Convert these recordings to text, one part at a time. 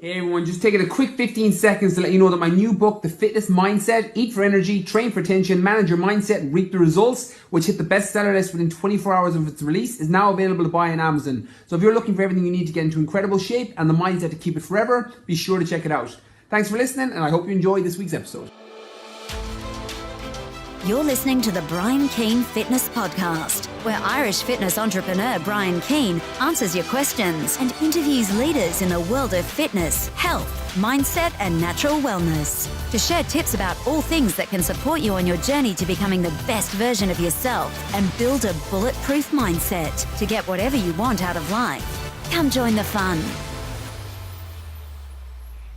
Hey everyone, just taking a quick 15 seconds to let you know that my new book, The Fitness Mindset, Eat for Energy, Train for Attention, Manage Your Mindset and Reap the Results, which hit the bestseller list within 24 hours of its release, is now available to buy on Amazon. So if you're looking for everything you need to get into incredible shape and the mindset to keep it forever, be sure to check it out. Thanks for listening, and I hope you enjoyed this week's episode. You're listening to the Brian Keane Fitness Podcast, where Irish fitness entrepreneur Brian Keane answers your questions and interviews leaders in the world of fitness, health, mindset, and natural wellness to share tips about all things that can support you on your journey to becoming the best version of yourself and build a bulletproof mindset to get whatever you want out of life. Come join the fun.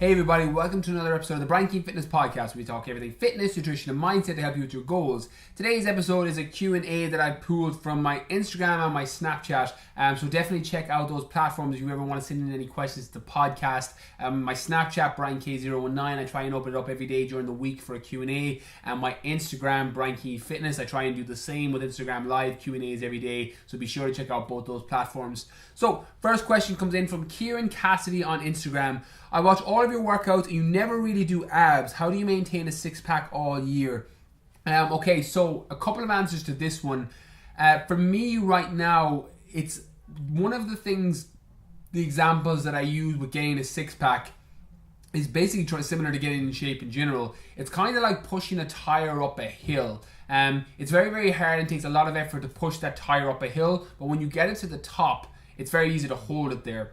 Hey everybody, welcome to another episode of the Brian Keane Fitness Podcast, where we talk everything fitness, nutrition, and mindset to help you with your goals. Today's episode is a Q&A that I pulled from my Instagram and my Snapchat, so definitely check out those platforms if you ever want to send in any questions to the podcast. My Snapchat, BrianK019, I try and open it up every day during the week for a Q&A, and my Instagram, Brian Keane Fitness, I try and do the same with Instagram Live Q&As every day, so be sure to check out both those platforms. So, first question comes in from Kieran Cassidy on Instagram. I watch all of your workouts and you never really do abs. How do you maintain a six-pack all year? Okay, so a couple of answers to this one. For me right now, it's one of the things, the examples that I use with getting a six-pack is basically similar to getting in shape in general. It's kind of like pushing a tire up a hill. It's very, very hard and takes a lot of effort to push that tire up a hill, but when you get it to the top, it's very easy to hold it there.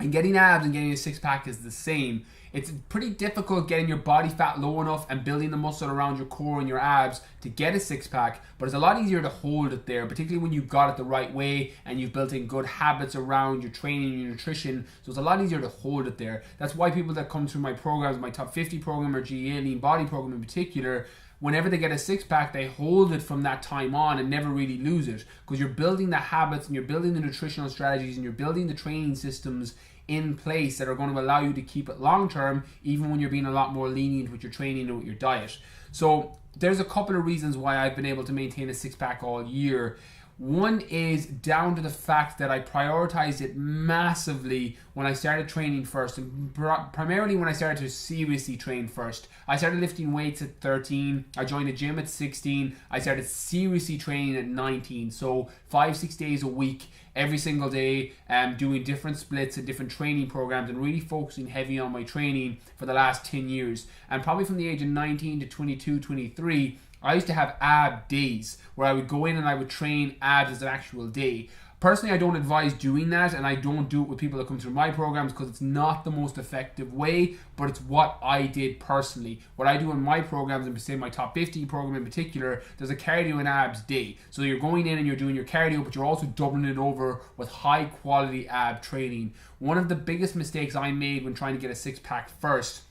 And getting abs and getting a six-pack is the same. It's pretty difficult getting your body fat low enough and building the muscle around your core and your abs to get a six-pack, but it's a lot easier to hold it there, particularly when you've got it the right way and you've built in good habits around your training and your nutrition, so it's a lot easier to hold it there. That's why people that come through my programs, my Top 50 program or GA Lean Body program in particular, whenever they get a six-pack, they hold it from that time on and never really lose it, because you're building the habits and you're building the nutritional strategies and you're building the training systems in place that are going to allow you to keep it long-term, even when you're being a lot more lenient with your training and with your diet. So there's a couple of reasons why I've been able to maintain a six-pack all year. One is down to the fact that I prioritized it massively when I started training first, and primarily when I started to seriously train first. I started lifting weights at 13, I joined a gym at 16, I started seriously training at 19, so 5-6 days a week, every single day, doing different splits and different training programs and really focusing heavy on my training for the last 10 years. And probably from the age of 19 to 22, 23, I used to have ab days where I would go in and I would train abs as an actual day. Personally, I don't advise doing that, and I don't do it with people that come through my programs because it's not the most effective way, but it's what I did personally. What I do in my programs, and say my Top 50 program in particular, there's a cardio and abs day. So you're going in and you're doing your cardio, but you're also doubling it over with high quality ab training. One of the biggest mistakes I made when trying to get a six-pack first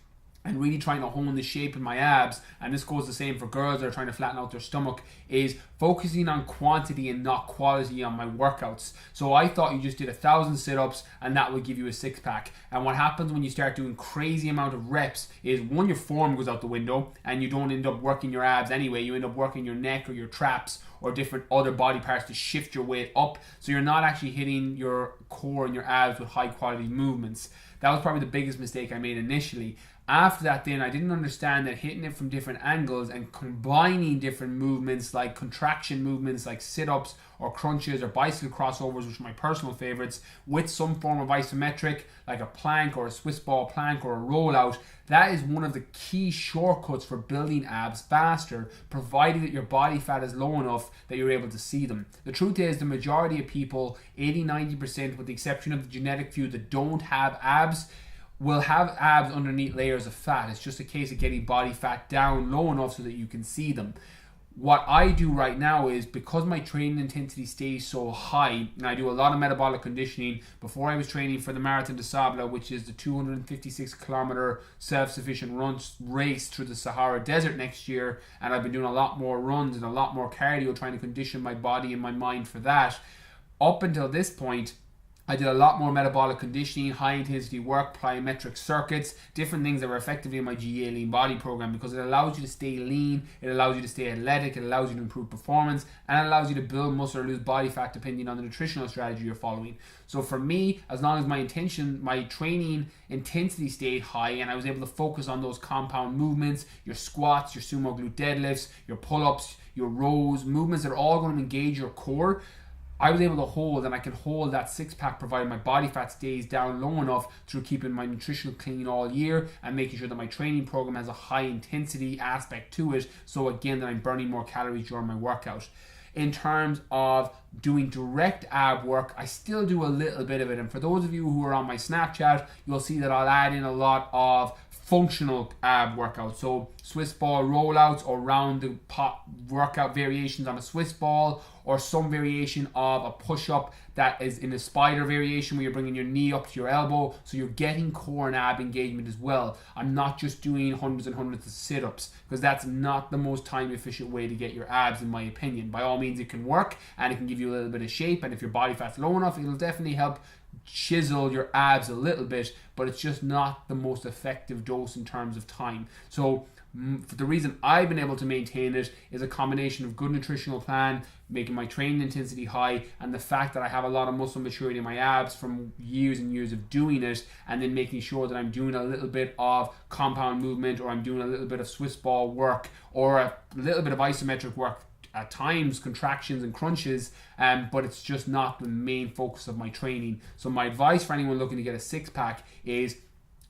and really trying to hone the shape in my abs, and this goes the same for girls that are trying to flatten out their stomach, is focusing on quantity and not quality on my workouts. So I thought you just did 1,000 sit-ups and that would give you a six-pack. And what happens when you start doing crazy amount of reps is, one, your form goes out the window and you don't end up working your abs anyway. You end up working your neck or your traps or different other body parts to shift your weight up. So you're not actually hitting your core and your abs with high quality movements. That was probably the biggest mistake I made initially. After that, then I didn't understand that hitting it from different angles and combining different movements like contraction movements like sit-ups or crunches or bicycle crossovers, which are my personal favorites, with some form of isometric like a plank or a Swiss ball plank or a rollout, that is one of the key shortcuts for building abs faster, provided that your body fat is low enough that you're able to see them. The truth is, the majority of people, 80-90%, with the exception of the genetic few that don't have abs, will have abs underneath layers of fat. It's just a case of getting body fat down low enough so that you can see them. What I do right now is, because my training intensity stays so high, and I do a lot of metabolic conditioning. Before I was training for the Marathon des Sables, which is the 256 kilometer self-sufficient race through the Sahara Desert next year, and I've been doing a lot more runs and a lot more cardio trying to condition my body and my mind for that. Up until this point, I did a lot more metabolic conditioning, high intensity work, plyometric circuits, different things that were effectively in my GA lean body program, because it allows you to stay lean, it allows you to stay athletic, it allows you to improve performance, and it allows you to build muscle or lose body fat depending on the nutritional strategy you're following. So for me, as long as my training intensity stayed high and I was able to focus on those compound movements, your squats, your sumo glute deadlifts, your pull-ups, your rows, movements that are all going to engage your core, I was able to hold, and I can hold that six-pack provided my body fat stays down low enough through keeping my nutrition clean all year and making sure that my training program has a high intensity aspect to it, so again that I'm burning more calories during my workout. In terms of doing direct ab work, I still do a little bit of it, and for those of you who are on my Snapchat, you'll see that I'll add in a lot of functional ab workouts, so Swiss ball rollouts or round the pot workout variations on a Swiss ball, or some variation of a push-up that is in a spider variation where you're bringing your knee up to your elbow, so you're getting core and ab engagement as well. I'm not just doing hundreds and hundreds of sit-ups, because that's not the most time efficient way to get your abs, in my opinion. By all means, it can work and it can give you a little bit of shape, and if your body fat's low enough, it'll definitely help chisel your abs a little bit, but it's just not the most effective dose in terms of time. So the reason I've been able to maintain it is a combination of good nutritional plan, making my training intensity high, and the fact that I have a lot of muscle maturity in my abs from years and years of doing it, and then making sure that I'm doing a little bit of compound movement, or I'm doing a little bit of Swiss ball work, or a little bit of isometric work, at times contractions and crunches, but it's just not the main focus of my training. So my advice for anyone looking to get a six-pack is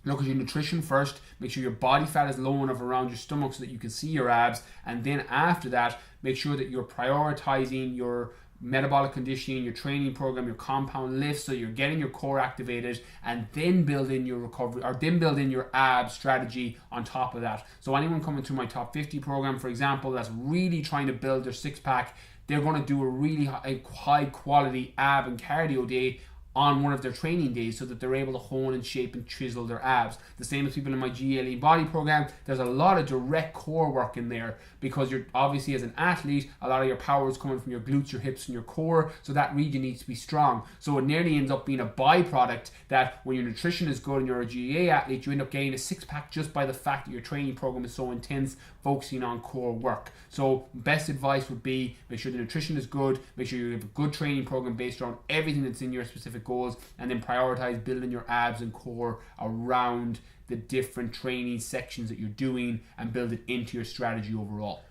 look at your nutrition first, make sure your body fat is low enough around your stomach so that you can see your abs, and then after that, make sure that you're prioritizing your metabolic conditioning, your training program, your compound lifts, so you're getting your core activated, and then build in your recovery, or then build in your ab strategy on top of that. So anyone coming through my top 50 program, for example, that's really trying to build their six-pack, they're going to do a really high quality ab and cardio day on one of their training days, so that they're able to hone and shape and chisel their abs. The same as people in my GA lean body program, there's a lot of direct core work in there, because you're obviously, as an athlete, a lot of your power is coming from your glutes, your hips, and your core, so that region needs to be strong. So it nearly ends up being a byproduct that when your nutrition is good and you're a GA athlete, you end up getting a six-pack just by the fact that your training program is so intense, focusing on core work. So best advice would be, make sure the nutrition is good, make sure you have a good training program based around everything that's in your specific goals, and then prioritize building your abs and core around the different training sections that you're doing, and build it into your strategy overall.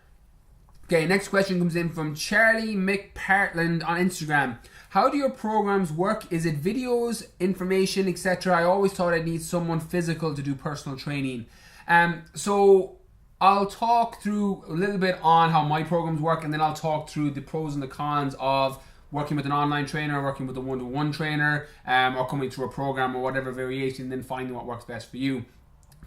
Okay, next question comes in from Charlie McPartland on Instagram. How do your programs work? Is it videos, information, etc.? I always thought I'd need someone physical to do personal training. So I'll talk through a little bit on how my programs work, and then I'll talk through the pros and the cons of working with an online trainer, working with a one-to-one trainer, or coming through a program or whatever variation, and then finding what works best for you.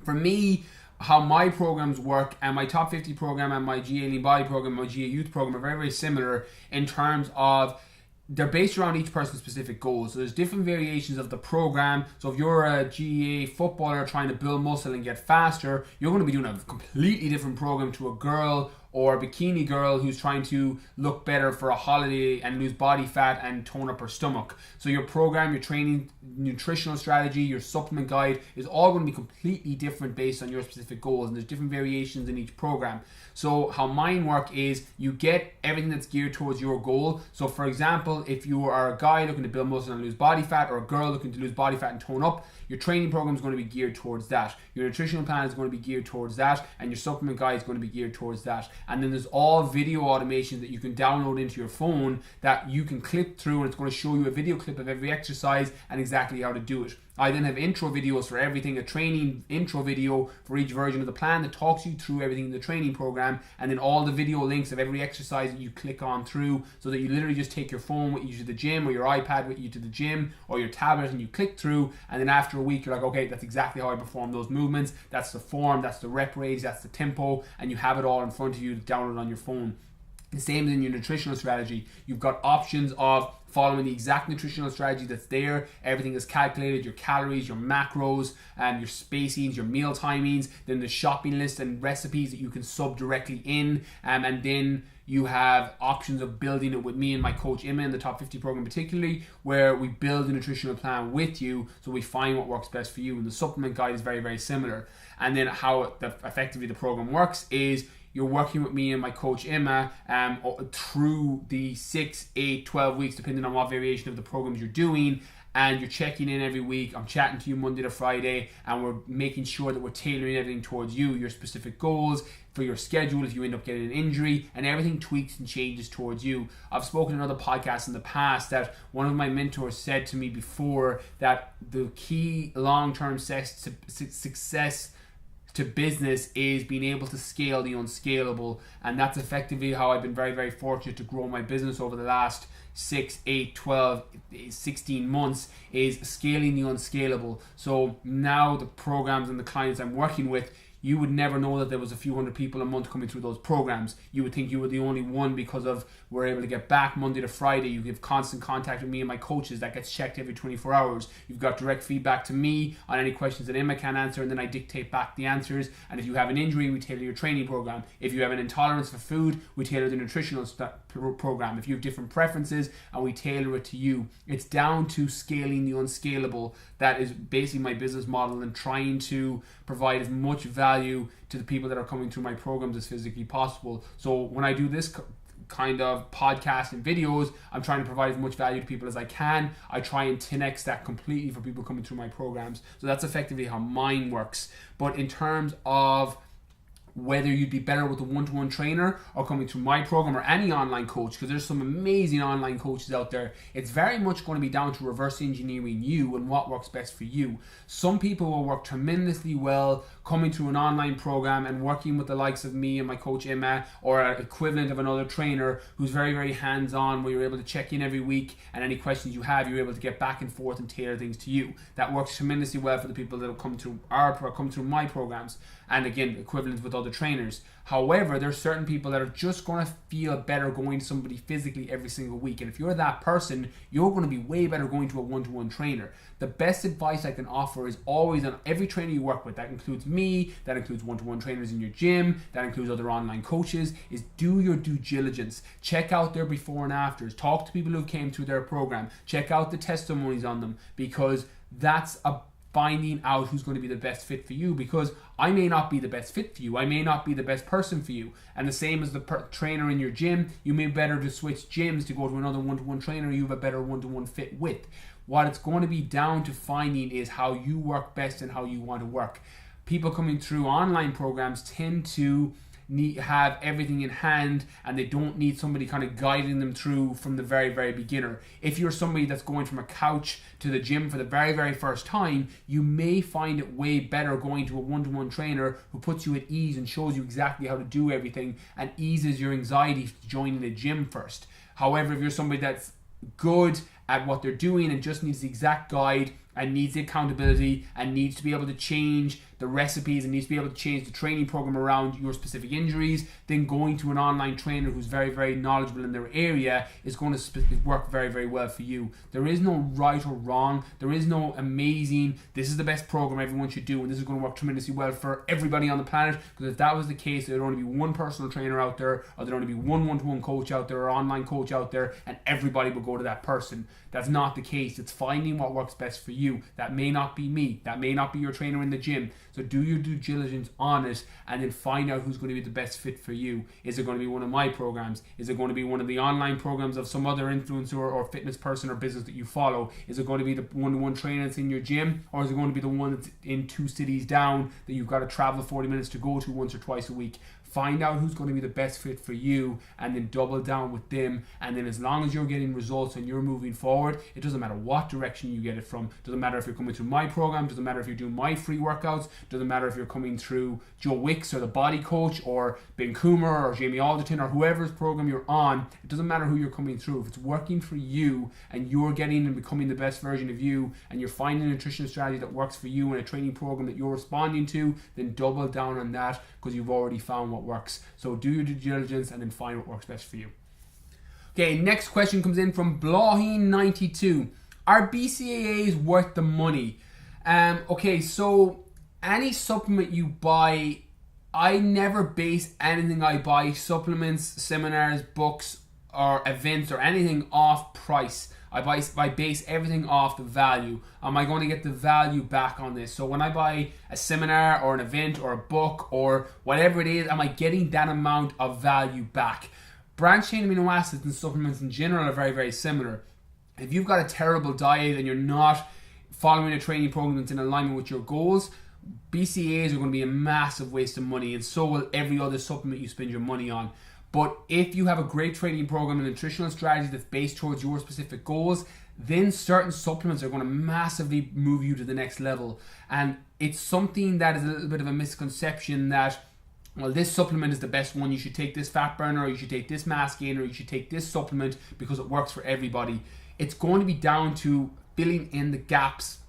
For me, how my programs work, and my top 50 program and my GA lean body program, my GA youth program, are very, very similar in terms of they're based around each person's specific goals. So there's different variations of the program. So if you're a GA footballer trying to build muscle and get faster, you're going to be doing a completely different program to a girl or a bikini girl who's trying to look better for a holiday and lose body fat and tone up her stomach. So your program, your training, nutritional strategy, your supplement guide is all going to be completely different based on your specific goals, and there's different variations in each program. So how mine work is you get everything that's geared towards your goal. So for example, if you are a guy looking to build muscle and lose body fat, or a girl looking to lose body fat and tone up, your training program is going to be geared towards that. Your nutritional plan is going to be geared towards that, and your supplement guide is going to be geared towards that. And then there's all video automations that you can download into your phone that you can click through, and it's going to show you a video clip of every exercise and exactly how to do it. I then have intro videos for everything, a training intro video for each version of the plan that talks you through everything in the training program, and then all the video links of every exercise that you click on through, so that you literally just take your phone with you to the gym, or your iPad with you to the gym, or your tablet, and you click through, and then after a week you're like, okay, that's exactly how I perform those movements, that's the form, that's the rep range, that's the tempo, and you have it all in front of you to download on your phone. The same as in your nutritional strategy. You've got options of following the exact nutritional strategy that's there. Everything is calculated, your calories, your macros, your spacings, your meal timings, then the shopping list and recipes that you can sub directly in, and then you have options of building it with me and my coach Emma in the Top 50 program particularly, where we build a nutritional plan with you so we find what works best for you. And the supplement guide is very, very similar. And then how effectively the program works is you're working with me and my coach Emma through the 6, 8, 12 weeks, depending on what variation of the programs you're doing. And you're checking in every week. I'm chatting to you Monday to Friday, and we're making sure that we're tailoring everything towards you, your specific goals, for your schedule if you end up getting an injury, and everything tweaks and changes towards you. I've spoken in other podcasts in the past that one of my mentors said to me before that the key long-term success to business is being able to scale the unscalable, and that's effectively how I've been very, very fortunate to grow my business over the last 6, 8, 12, 16 months, is scaling the unscalable. So now the programs and the clients I'm working with, you would never know that there was a few hundred people a month coming through those programs. You would think you were the only one because of we're able to get back Monday to Friday. You give constant contact with me and my coaches that gets checked every 24 hours. You've got direct feedback to me on any questions that Emma can answer, and then I dictate back the answers. And if you have an injury, we tailor your training program. If you have an intolerance for food, we tailor the nutritional program. If you have different preferences, and we tailor it to you. It's down to scaling the unscalable. That is basically my business model, and trying to provide as much value to the people that are coming through my programs as physically possible. So when I do this kind of podcast and videos, I'm trying to provide as much value to people as I can. I try and 10x that completely for people coming through my programs. So that's effectively how mine works. But in terms of whether you'd be better with a one-to-one trainer or coming through my program or any online coach, because there's some amazing online coaches out there, it's very much going to be down to reverse engineering you and what works best for you. Some people will work tremendously well coming through an online program and working with the likes of me and my coach Emma, or an equivalent of another trainer who's very, very hands-on, where you're able to check in every week, and any questions you have, you're able to get back and forth and tailor things to you. That works tremendously well for the people that will come through my programs, and again, equivalent with other trainers. However, there's certain people that are just going to feel better going to somebody physically every single week, and if you're that person, you're going to be way better going to a one-to-one trainer. The best advice I can offer is always on every trainer you work with. That includes me, that includes one-to-one trainers in your gym, that includes other online coaches, is do your due diligence. Check out their before and afters. Talk to people who came through their program. Check out the testimonies on them, because that's a finding out who's going to be the best fit for you, because I may not be the best fit for you. I may not be the best person for you. And the same as the trainer in your gym, you may be better to switch gyms to go to another one-to-one trainer you have a better one-to-one fit with. What it's going to be down to finding is how you work best and how you want to work. People coming through online programs tend to have everything in hand, and they don't need somebody kind of guiding them through from the very, very beginner. If you're somebody that's going from a couch to the gym for the very, very first time, you may find it way better going to a one-to-one trainer who puts you at ease and shows you exactly how to do everything and eases your anxiety to joining the gym first. However, if you're somebody that's good at what they're doing and just needs the exact guide and needs the accountability and needs to be able to change the recipes and needs to be able to change the training program around your specific injuries, then going to an online trainer who's very, very knowledgeable in their area is going to work very, very well for you. There is no right or wrong. There is no amazing, this is the best program everyone should do and this is going to work tremendously well for everybody on the planet, because if that was the case, there'd only be one personal trainer out there, or there'd only be one one-to-one coach out there or online coach out there, and everybody would go to that person. That's not the case. It's finding what works best for you. That may not be me. That may not be your trainer in the gym. So do your due diligence on it and then find out who's going to be the best fit for you. Is it going to be one of my programs? Is it going to be one of the online programs of some other influencer or fitness person or business that you follow? Is it going to be the one-to-one trainer that's in your gym? Or is it going to be the one that's in 2 cities down that you've got to travel 40 minutes to go to once or twice a week? Find out who's going to be the best fit for you and then double down with them. And then as long as you're getting results and you're moving forward, it doesn't matter what direction you get it from. Doesn't matter if you're coming through my program, doesn't matter if you're doing my free workouts, doesn't matter if you're coming through Joe Wicks or the Body Coach or Ben Coomer or Jamie Alderton or whoever's program you're on. It doesn't matter who you're coming through. If it's working for you and you're getting and becoming the best version of you and you're finding a nutrition strategy that works for you and a training program that you're responding to, then double down on that, because you've already found what what works. So do your due diligence and then find what works best for you. Okay, next question comes in from Blaheen92. Are BCAAs worth the money? Okay, so any supplement you buy, I never base anything I buy, supplements, seminars, books, or events, or anything off price. I base everything off the value. Am I going to get the value back on this? So when I buy a seminar or an event or a book or whatever it is, am I getting that amount of value back? Branched chain amino acids and supplements in general are very, very similar. If you've got a terrible diet and you're not following a training program that's in alignment with your goals, BCAAs are going to be a massive waste of money, and so will every other supplement you spend your money on. But if you have a great training program and nutritional strategy that's based towards your specific goals, then certain supplements are going to massively move you to the next level. And it's something that is a little bit of a misconception that, well, this supplement is the best one, you should take this fat burner, or you should take this mass gainer, or you should take this supplement because it works for everybody. It's going to be down to filling in the gaps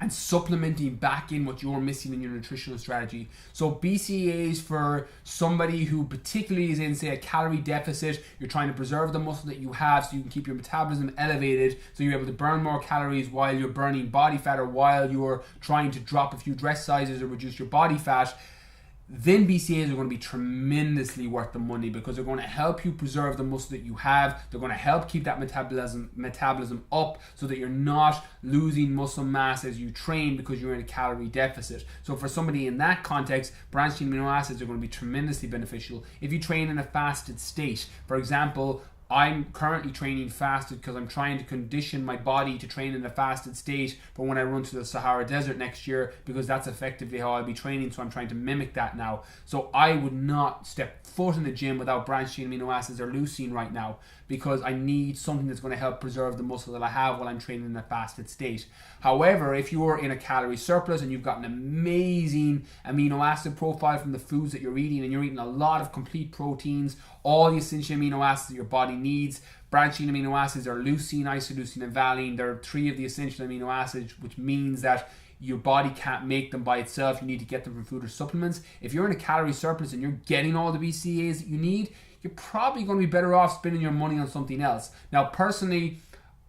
and supplementing back in what you're missing in your nutritional strategy. So BCAAs for somebody who particularly is in, say, a calorie deficit, you're trying to preserve the muscle that you have so you can keep your metabolism elevated, so you're able to burn more calories while you're burning body fat, or while you're trying to drop a few dress sizes or reduce your body fat, then BCAAs are going to be tremendously worth the money, because they're going to help you preserve the muscle that you have. They're going to help keep that metabolism up so that you're not losing muscle mass as you train because you're in a calorie deficit. So for somebody in that context, branched chain amino acids are going to be tremendously beneficial. If you train in a fasted state, for example, I'm currently training fasted because I'm trying to condition my body to train in a fasted state for when I run to the Sahara Desert next year, because that's effectively how I'll be training, so I'm trying to mimic that now. So I would not step foot in the gym without branched chain amino acids or leucine right now, because I need something that's going to help preserve the muscle that I have while I'm training in a fasted state. However, if you're in a calorie surplus and you've got an amazing amino acid profile from the foods that you're eating, and you're eating a lot of complete proteins, all the essential amino acids that your body needs, branched chain amino acids are leucine, isoleucine, and valine. They're 3 of the essential amino acids, which means that your body can't make them by itself. You need to get them from food or supplements. If you're in a calorie surplus and you're getting all the BCAAs that you need, you're probably going to be better off spending your money on something else. Now, personally,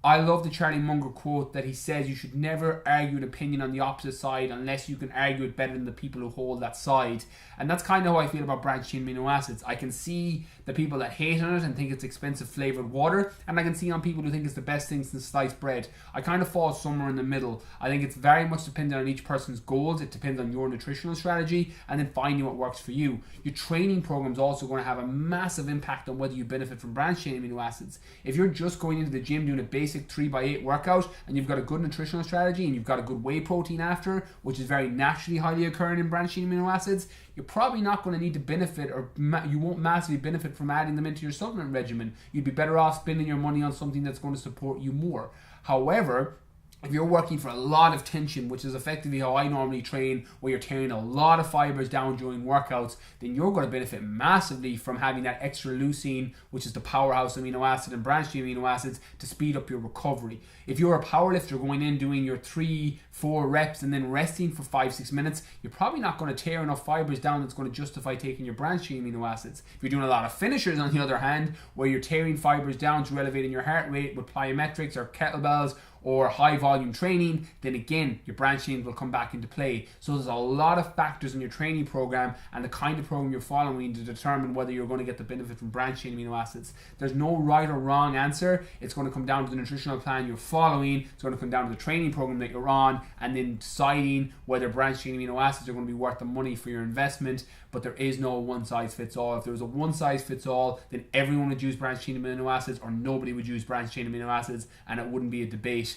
I love the Charlie Munger quote that he says you should never argue an opinion on the opposite side unless you can argue it better than the people who hold that side. And that's kind of how I feel about branched chain amino acids. I can see the people that hate on it and think it's expensive flavored water, and I can see on people who think it's the best thing since sliced bread. I kind of fall somewhere in the middle. I think it's very much dependent on each person's goals. It depends on your nutritional strategy, and then finding what works for you. Your training program is also going to have a massive impact on whether you benefit from branched chain amino acids. If you're just going into the gym doing a basic 3x8 workout and you've got a good nutritional strategy and you've got a good whey protein after, which is very naturally highly occurring in branched chain amino acids, you're probably not going to need to benefit, or you won't massively benefit from adding them into your supplement regimen. You'd be better off spending your money on something that's going to support you more. However, if you're working for a lot of tension, which is effectively how I normally train, where you're tearing a lot of fibers down during workouts, then you're going to benefit massively from having that extra leucine, which is the powerhouse amino acid, and branched chain amino acids to speed up your recovery. If you're a powerlifter going in doing your 3-4 reps and then resting for 5-6 minutes, you're probably not going to tear enough fibers down that's going to justify taking your branched chain amino acids. If you're doing a lot of finishers, on the other hand, where you're tearing fibers down through elevating your heart rate with plyometrics or kettlebells or high volume training, then again your branched chains will come back into play. So there's a lot of factors in your training program and the kind of program you're following to determine whether you're going to get the benefit from branched chain amino acids. There's no right or wrong answer. It's going to come down to the nutritional plan you're following. It's going to come down to the training program that you're on, and then deciding whether branched chain amino acids are going to be worth the money for your investment. But there is no one size fits all. If there was a one size fits all, then everyone would use branched chain amino acids, or nobody would use branched chain amino acids, and it wouldn't be a debate.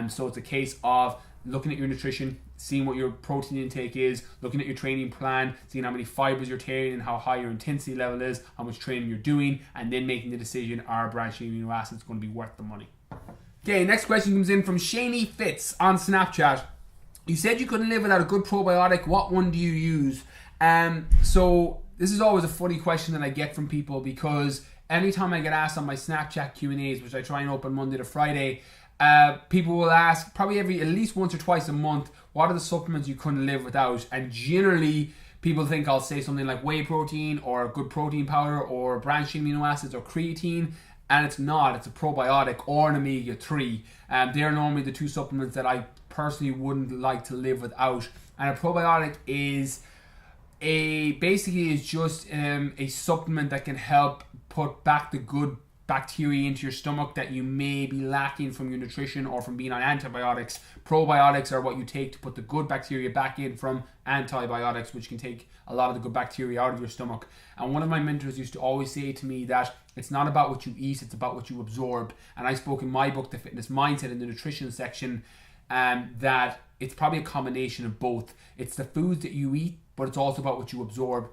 So it's a case of looking at your nutrition, seeing what your protein intake is, looking at your training plan, seeing how many fibers you're tearing and how high your intensity level is, how much training you're doing, and then making the decision, are branched chain amino acids going to be worth the money? Okay, next question comes in from Shaney Fitz on Snapchat. You said you couldn't live without a good probiotic. What one do you use? So this is always a funny question that I get from people, because anytime I get asked on my Snapchat Q&As, which I try and open Monday to Friday, people will ask probably at least once or twice a month, what are the supplements you couldn't live without? And generally People think I'll say something like whey protein or a good protein powder or branched chain amino acids or creatine, and it's not. It's a probiotic or an omega-3. They're normally the two supplements that I personally wouldn't like to live without. And a probiotic is just a supplement that can help put back the good bacteria into your stomach that you may be lacking from your nutrition or from being on antibiotics. Probiotics are what you take to put the good bacteria back in from antibiotics, which can take a lot of the good bacteria out of your stomach. And one of my mentors used to always say to me that it's not about what you eat, it's about what you absorb. And I spoke in my book, The Fitness Mindset, in the nutrition section, that it's probably a combination of both. It's the foods that you eat, but it's also about what you absorb.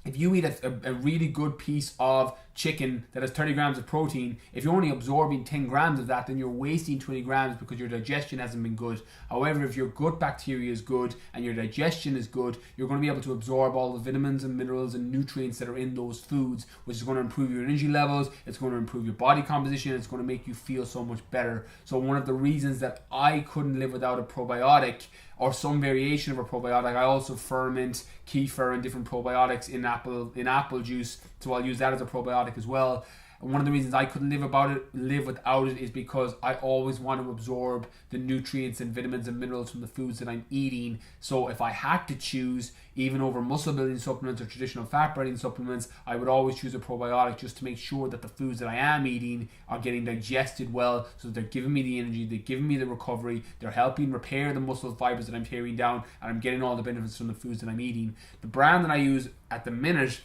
If you eat a really good piece of chicken that has 30 grams of protein, if you're only absorbing 10 grams of that, then you're wasting 20 grams because your digestion hasn't been good. However, if your gut bacteria is good and your digestion is good, you're going to be able to absorb all the vitamins and minerals and nutrients that are in those foods, which is going to improve your energy levels, it's going to improve your body composition, it's going to make you feel so much better. So one of the reasons that I couldn't live without a probiotic or some variation of a probiotic, I also ferment kefir and different probiotics in apple juice, so I'll use that as a probiotic as well. And one of the reasons I couldn't live without it is because I always want to absorb the nutrients and vitamins and minerals from the foods that I'm eating. So if I had to choose, even over muscle building supplements or traditional fat burning supplements, I would always choose a probiotic just to make sure that the foods that I am eating are getting digested well, so that they're giving me the energy, they're giving me the recovery, they're helping repair the muscle fibers that I'm tearing down, and I'm getting all the benefits from the foods that I'm eating. The brand that I use at the minute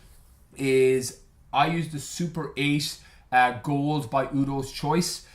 is, I use the Super 8 Gold by Udo's Choice,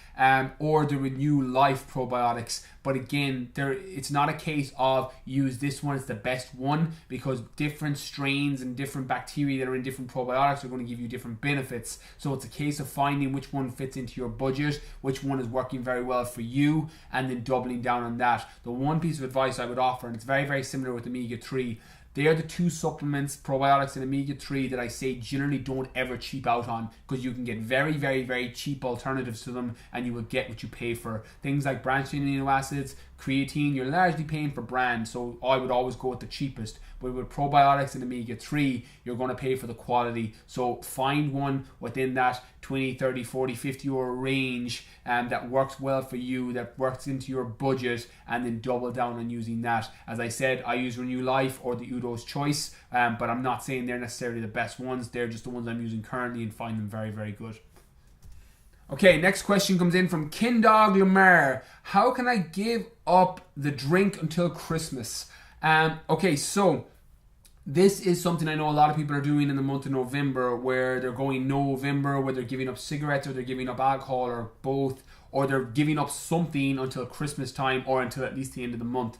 or the Renew Life probiotics. But again, it's not a case of use this one, it's the best one, because different strains and different bacteria that are in different probiotics are going to give you different benefits. So it's a case of finding which one fits into your budget, which one is working very well for you, and then doubling down on that. The one piece of advice I would offer, and it's very, very similar with omega-3, they are the two supplements, probiotics and omega-3, that I say generally don't ever cheap out on, because you can get very, very, very cheap alternatives to them and you will get what you pay for. Things like branched chain amino acids, creatine, you're largely paying for brand, so I would always go with the cheapest. But with probiotics and omega-3, you're going to pay for the quality. So find one within that 20, 30, 40, 50 euro range that works well for you, that works into your budget, and then double down on using that. As I said, I use Renew Life or the Udo's Choice, but I'm not saying they're necessarily the best ones. They're just the ones I'm using currently and find them very, very good. Okay, next question comes in from Kindog Lamar. How can I give up the drink until Christmas? Okay, so this is something I know a lot of people are doing in the month of November, where they're going November, where they're giving up cigarettes or they're giving up alcohol or both, or they're giving up something until Christmas time or until at least the end of the month.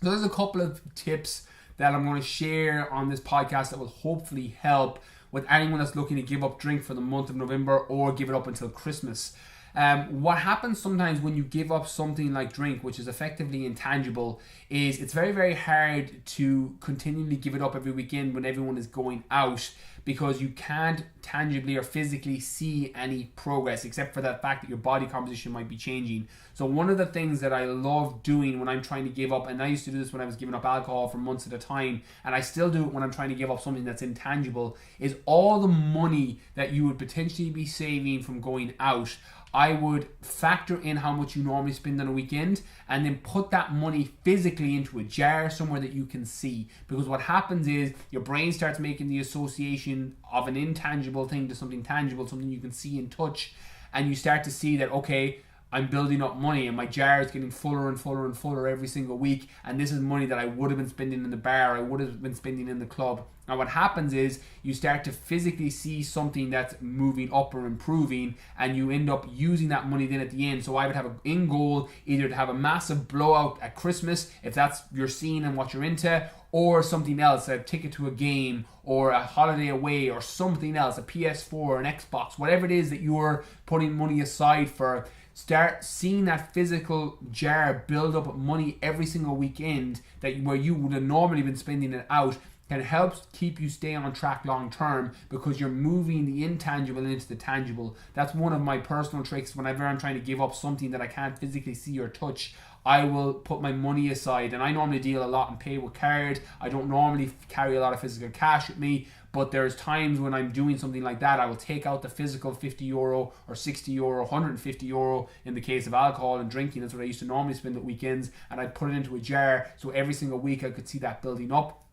So there's a couple of tips that I'm going to share on this podcast that will hopefully help with anyone that's looking to give up drink for the month of November or give it up until Christmas. What happens sometimes when you give up something like drink, which is effectively intangible, is it's very, very hard to continually give it up every weekend when everyone is going out, because you can't tangibly or physically see any progress except for the fact that your body composition might be changing. So one of the things that I love doing when I'm trying to give up, and I used to do this when I was giving up alcohol for months at a time, and I still do it when I'm trying to give up something that's intangible, is all the money that you would potentially be saving from going out, I would factor in how much you normally spend on a weekend and then put that money physically into a jar somewhere that you can see. Because what happens is your brain starts making the association of an intangible thing to something tangible, something you can see and touch, and you start to see that, okay, I'm building up money and my jar is getting fuller and fuller and fuller every single week, and this is money that I would have been spending in the bar, I would have been spending in the club. Now what happens is you start to physically see something that's moving up or improving, and you end up using that money then at the end. So I would have an end goal either to have a massive blowout at Christmas, if that's your scene and what you're into, or something else, a ticket to a game or a holiday away or something else, a PS4, an Xbox, whatever it is that you're putting money aside for. Start seeing that physical jar build up money every single weekend, that where you would have normally been spending it out, can help keep you stay on track long term, because you're moving the intangible into the tangible. That's one of my personal tricks. Whenever I'm trying to give up something that I can't physically see or touch, I will put my money aside, and I normally deal a lot and pay with card. I don't normally carry a lot of physical cash with me, but there's times when I'm doing something like that, I will take out the physical €50 or €60, €150 in the case of alcohol and drinking. That's what I used to normally spend at weekends, and I'd put it into a jar, so every single week I could see that building up,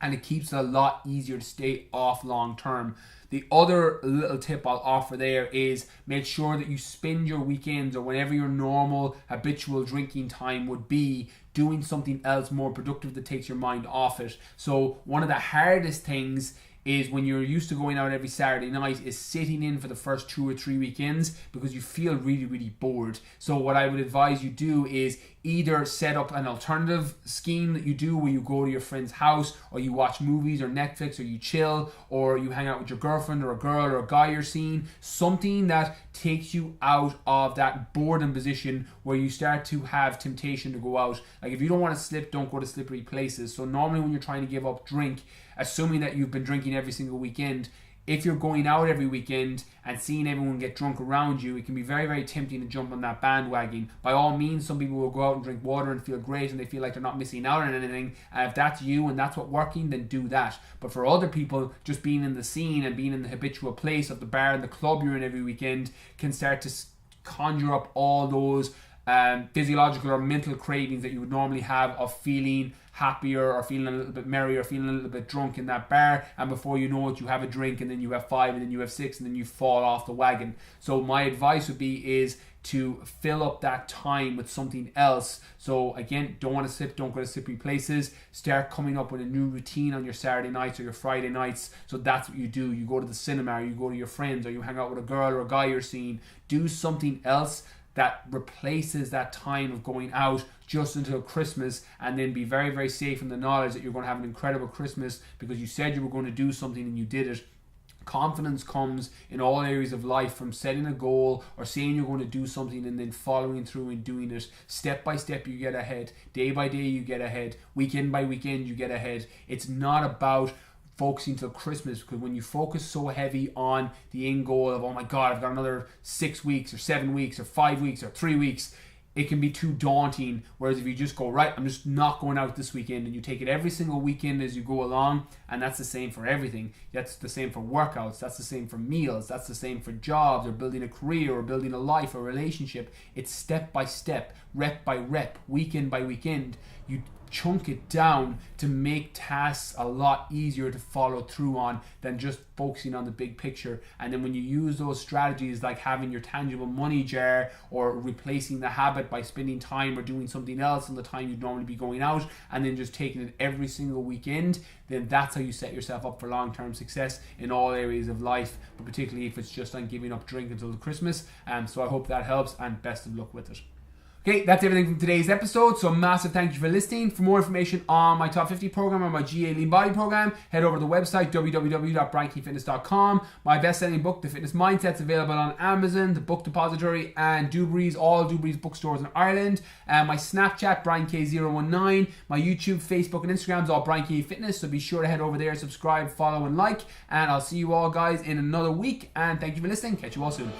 and it keeps it a lot easier to stay off long term. The other little tip I'll offer there is make sure that you spend your weekends or whenever your normal habitual drinking time would be doing something else more productive that takes your mind off it. So one of the hardest things is when you're used to going out every Saturday night is sitting in for the first 2 or 3 weekends because you feel really, really bored. So what I would advise you do is either set up an alternative scheme that you do where you go to your friend's house, or you watch movies or Netflix, or you chill, or you hang out with your girlfriend or a girl or a guy you're seeing. Something that takes you out of that boredom position where you start to have temptation to go out. Like if you don't want to slip, don't go to slippery places. So normally when you're trying to give up drink, assuming that you've been drinking every single weekend, if you're going out every weekend and seeing everyone get drunk around you, it can be very, very tempting to jump on that bandwagon. By all means, some people will go out and drink water and feel great and they feel like they're not missing out on anything. And if that's you and that's what's working, then do that. But for other people, just being in the scene and being in the habitual place of the bar and the club you're in every weekend can start to conjure up all those physiological or mental cravings that you would normally have of feeling happier or feeling a little bit merrier or feeling a little bit drunk in that bar, and before you know it you have a drink and then you have 5 and then you have 6 and then you fall off the wagon. So my advice would be is to fill up that time with something else. So again, don't want to sip, don't go to slippery places. Start coming up with a new routine on your Saturday nights or your Friday nights. So that's what you do. You go to the cinema, or you go to your friends, or you hang out with a girl or a guy you're seeing. Do something else that replaces that time of going out just until Christmas, and then be very, very safe in the knowledge that you're going to have an incredible Christmas because you said you were going to do something and you did it. Confidence comes in all areas of life from setting a goal or saying you're going to do something and then following through and doing it. Step by step you get ahead. Day by day you get ahead. Weekend by weekend you get ahead. It's not about focusing till Christmas, because when you focus so heavy on the end goal of, oh my god, I've got another 6 weeks or 7 weeks or 5 weeks or 3 weeks, it can be too daunting. Whereas if you just go, right, I'm just not going out this weekend, and you take it every single weekend as you go along, and that's the same for everything. That's the same for workouts, that's the same for meals, that's the same for jobs or building a career or building a life or relationship. It's step by step, rep by rep, weekend by weekend. You chunk it down to make tasks a lot easier to follow through on than just focusing on the big picture. And then when you use those strategies like having your tangible money jar or replacing the habit by spending time or doing something else on the time you'd normally be going out, and then just taking it every single weekend, then that's how you set yourself up for long-term success in all areas of life, but particularly if it's just on giving up drink until Christmas. So I hope that helps, and best of luck with it. Okay, that's everything from today's episode. So a massive thank you for listening. For more information on my Top 50 program or my GA Lean Body program, head over to the website www.briankeanefitness.com. My best-selling book, The Fitness Mindset, is available on Amazon, the Book Depository, and Dubree's, all Dubree's bookstores in Ireland. My Snapchat, BrianK019. My YouTube, Facebook, and Instagram is all Brian Keane Fitness. So be sure to head over there, subscribe, follow, and like. And I'll see you all guys in another week. And thank you for listening. Catch you all soon.